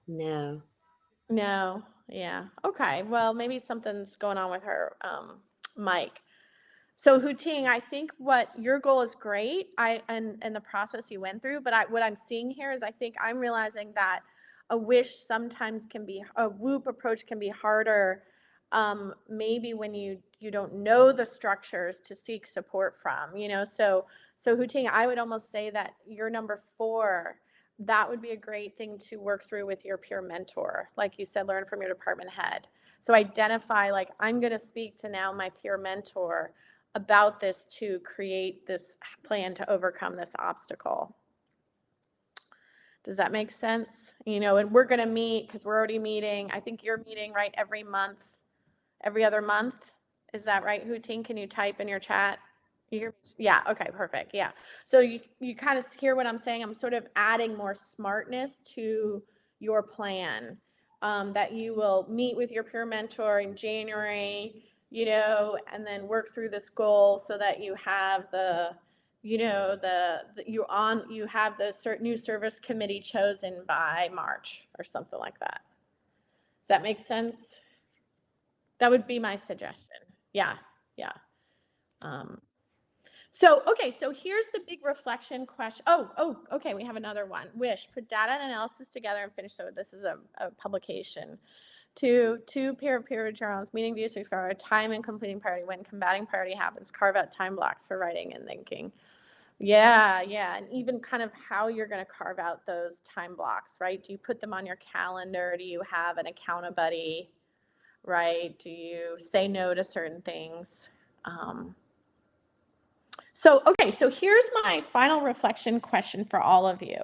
No. No, yeah. Okay, well, maybe something's going on with her mic. So Huting, I think what your goal is great. And the process you went through, but what I'm seeing here is I think I'm realizing that a wish sometimes can be a whoop approach can be harder. Maybe when you don't know the structures to seek support from, so Huting, I would almost say that your number 4, that would be a great thing to work through with your peer mentor. Like you said, learn from your department head. So identify, like, I'm going to speak to now my peer mentor about this to create this plan to overcome this obstacle. Does that make sense? And we're going to meet because we're already meeting. I think you're meeting, right, every month, every other month. Is that right, Huting? Can you type in your chat? Yeah, okay, perfect. Yeah. So you kind of hear what I'm saying. I'm sort of adding more smartness to your plan, that you will meet with your peer mentor in January, and then work through this goal so that you have you have the new service committee chosen by March or something like that. Does that make sense? That would be my suggestion. Yeah. Okay, so here's the big reflection question. Okay, we have another one. Wish, put data and analysis together and finish. So this is a publication. Two peer-reviewed journals, meeting views to explore time and completing priority. When combating priority happens, carve out time blocks for writing and thinking. Yeah, and even kind of how you're going to carve out those time blocks, right? Do you put them on your calendar? Do you have an account buddy, right? Do you say no to certain things? So here's my final reflection question for all of you.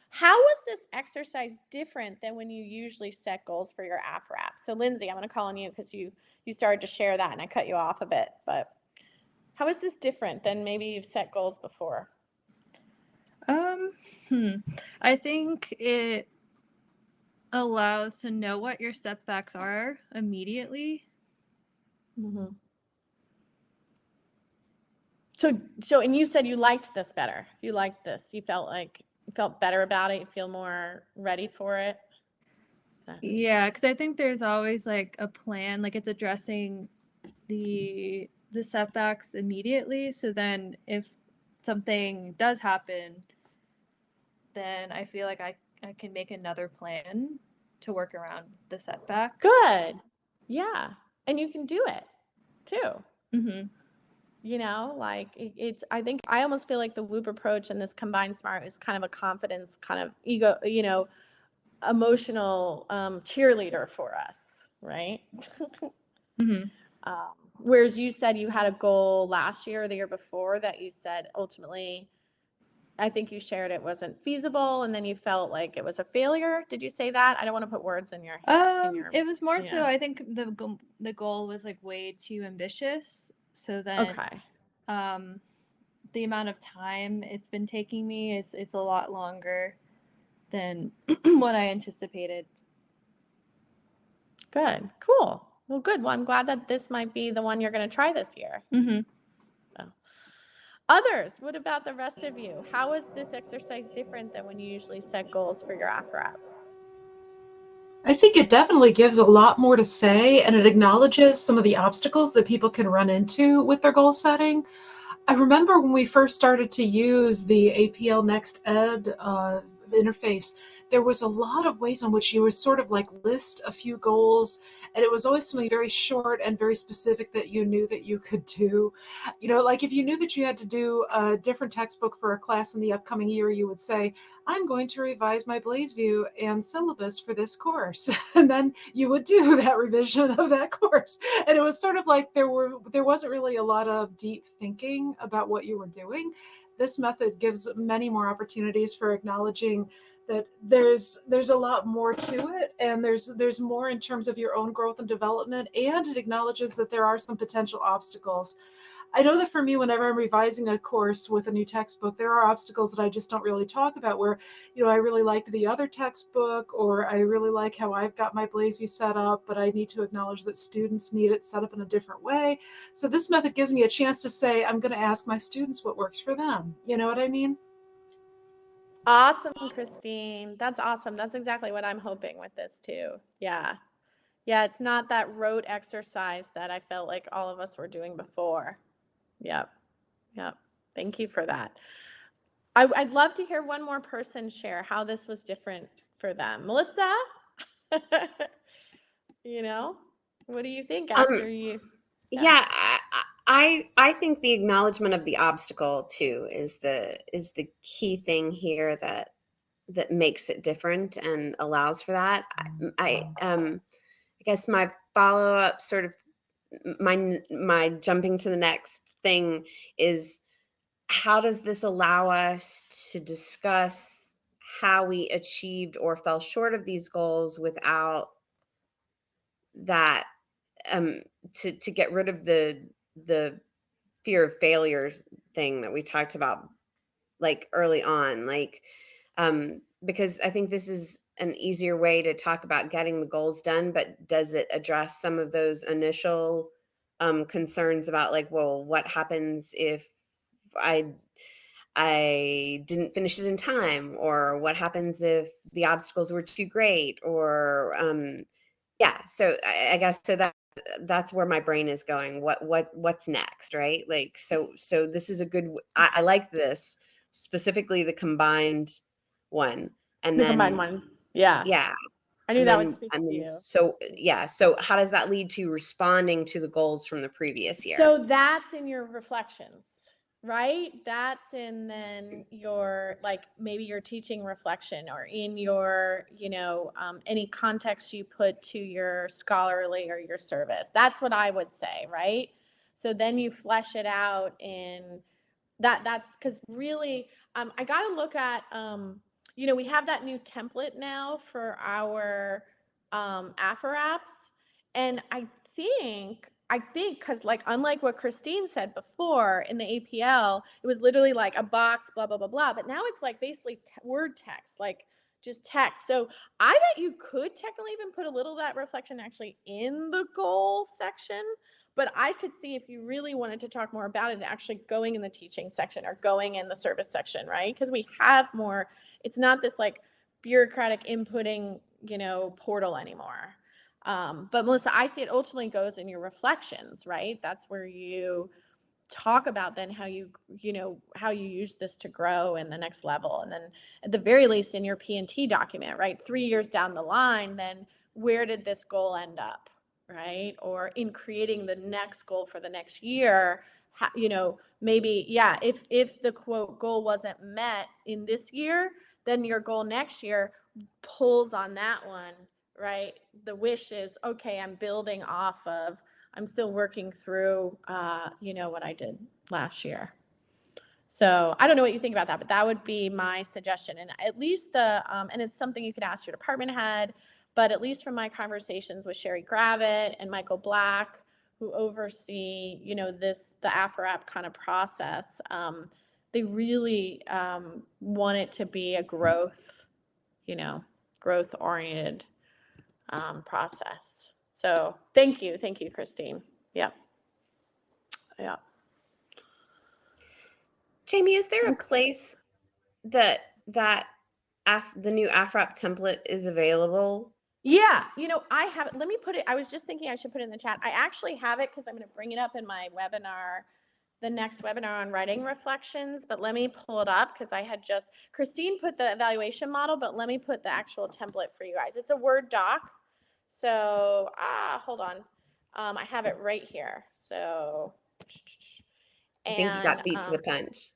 How was this exercise different than when you usually set goals for your AppWrap? So Lindsay, I'm going to call on you because you started to share that and I cut you off a bit, but how is this different than maybe you've set goals before? I think it allows to know what your setbacks are immediately. Mm-hmm. So, and you said you liked this better. You liked this. You felt better about it. You feel more ready for it. Yeah, because I think there's always like a plan, like it's addressing the setbacks immediately. So then if something does happen, then I feel like I can make another plan to work around the setback. Good. Yeah. And you can do it too. Mm-hmm. I think I almost feel like the Whoop approach and this combined smart is kind of a confidence, kind of ego, emotional cheerleader for us, right? Mm-hmm. Whereas you said you had a goal last year or the year before that you said ultimately, I think you shared it wasn't feasible, and then you felt like it was a failure. Did you say that? I don't want to put words in your head. It was more so I think the goal was like way too ambitious. So then, okay. The amount of time it's been taking me is a lot longer than what I anticipated. Good. Cool. Well, good. Well, I'm glad that this might be the one you're going to try this year. Mm-hmm. Others, what about the rest of you? How is this exercise different than when you usually set goals for your AppWrap? I think it definitely gives a lot more to say, and it acknowledges some of the obstacles that people can run into with their goal setting. I remember when we first started to use the APL Next Ed interface, there was a lot of ways in which you would sort of like list a few goals, and it was always something very short and very specific that you knew that you could do. Like if you knew that you had to do a different textbook for a class in the upcoming year, you would say, I'm going to revise my BlazeView and syllabus for this course. And then you would do that revision of that course. And it was sort of like there wasn't really a lot of deep thinking about what you were doing. This method gives many more opportunities for acknowledging that there's a lot more to it, and there's more in terms of your own growth and development, and it acknowledges that there are some potential obstacles. I know that for me, whenever I'm revising a course with a new textbook, there are obstacles that I just don't really talk about where, I really liked the other textbook, or I really like how I've got my BlazeView set up, but I need to acknowledge that students need it set up in a different way. So this method gives me a chance to say, I'm going to ask my students what works for them. You know what I mean? Awesome, Christine. That's awesome. That's exactly what I'm hoping with this too. Yeah. Yeah, it's not that rote exercise that I felt like all of us were doing before. Yep. Yep. Thank you for that. I'd love to hear one more person share how this was different for them. Melissa, you know, what do you think after you? Yeah, I think the acknowledgement of the obstacle too is the key thing here that makes it different and allows for that. I guess my follow-up sort of my jumping to the next thing is, how does this allow us to discuss how we achieved or fell short of these goals without that, to get rid of the fear of failures thing that we talked about like early on, like, because I think this is an easier way to talk about getting the goals done, but does it address some of those initial concerns about, like, well, what happens if I didn't finish it in time, or what happens if the obstacles were too great, or yeah. So I guess so that's where my brain is going. What's next, right? Like, so this is a good. I like this, specifically the combined one, and The then combined one. Yeah. yeah, I knew that would speak to you. so yeah. So how does that lead to responding to the goals from the previous year? So that's in your reflections, right? That's in then your, like, maybe your teaching reflection, or in your, any context you put to your scholarly or your service. That's what I would say, right? So then you flesh it out in that's because really, I got to look at, we have that new template now for our apps, and I think because, like, unlike what Christine said before in the APL, it was literally like a box, blah blah blah blah. But now it's like basically word text, like just text. So I bet you could technically even put a little of that reflection actually in the goal section. But I could see, if you really wanted to talk more about it, actually going in the teaching section or going in the service section, right? Because we have more, it's not this like bureaucratic inputting, portal anymore. But Melissa, I see it ultimately goes in your reflections, right? That's where you talk about then how how you use this to grow in the next level. And then at the very least in your P&T document, right? 3 years down the line, then where did this goal end up? Right? Or in creating the next goal for the next year, maybe, yeah, if the quote goal wasn't met in this year, then your goal next year pulls on that one, right? The wish is, okay, I'm building off of, I'm still working through, what I did last year. So I don't know what you think about that, but that would be my suggestion. And at least and it's something you could ask your department head, but at least from my conversations with Sherry Gravitt and Michael Black, who oversee, the AFRAP kind of process, they really want it to be a growth-oriented process. So thank you, Christine. Yep. Yeah. Jamie, is there a place that the new AFRAP template is available? Yeah, I have it. Let me put it, I was just thinking I should put it in the chat. I actually have it because I'm going to bring it up in my webinar, the next webinar on writing reflections, but let me pull it up because Christine put the evaluation model, but let me put the actual template for you guys. It's a Word doc. So, hold on. I have it right here. So, I think you got beat to the punch.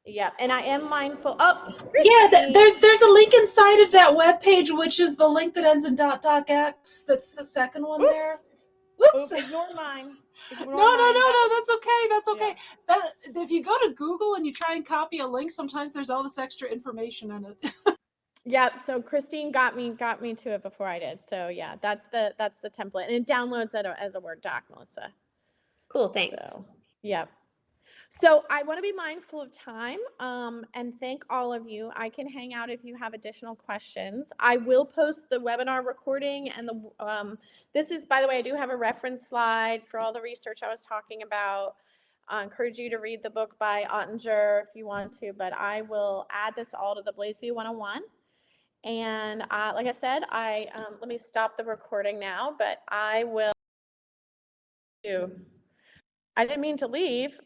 Yeah, and I am mindful. Oh, yeah, there's a link inside of that web page, which is the link that ends in .docx. That's the second one there. Whoops. Ignore mine. No, that's okay. That's okay. Yeah. If you go to Google and you try and copy a link, sometimes there's all this extra information in it. Yeah, so Christine got me to it before I did. So yeah, that's the template, and it downloads as a Word doc, Melissa. Cool, thanks. So, yeah. So I want to be mindful of time, and thank all of you. I can hang out if you have additional questions. I will post the webinar recording, and this is, by the way, I do have a reference slide for all the research I was talking about. I encourage you to read the book by Ottinger if you want to, but I will add this all to the BlazeView 101. And like I said, let me stop the recording now, but I will do. I didn't mean to leave.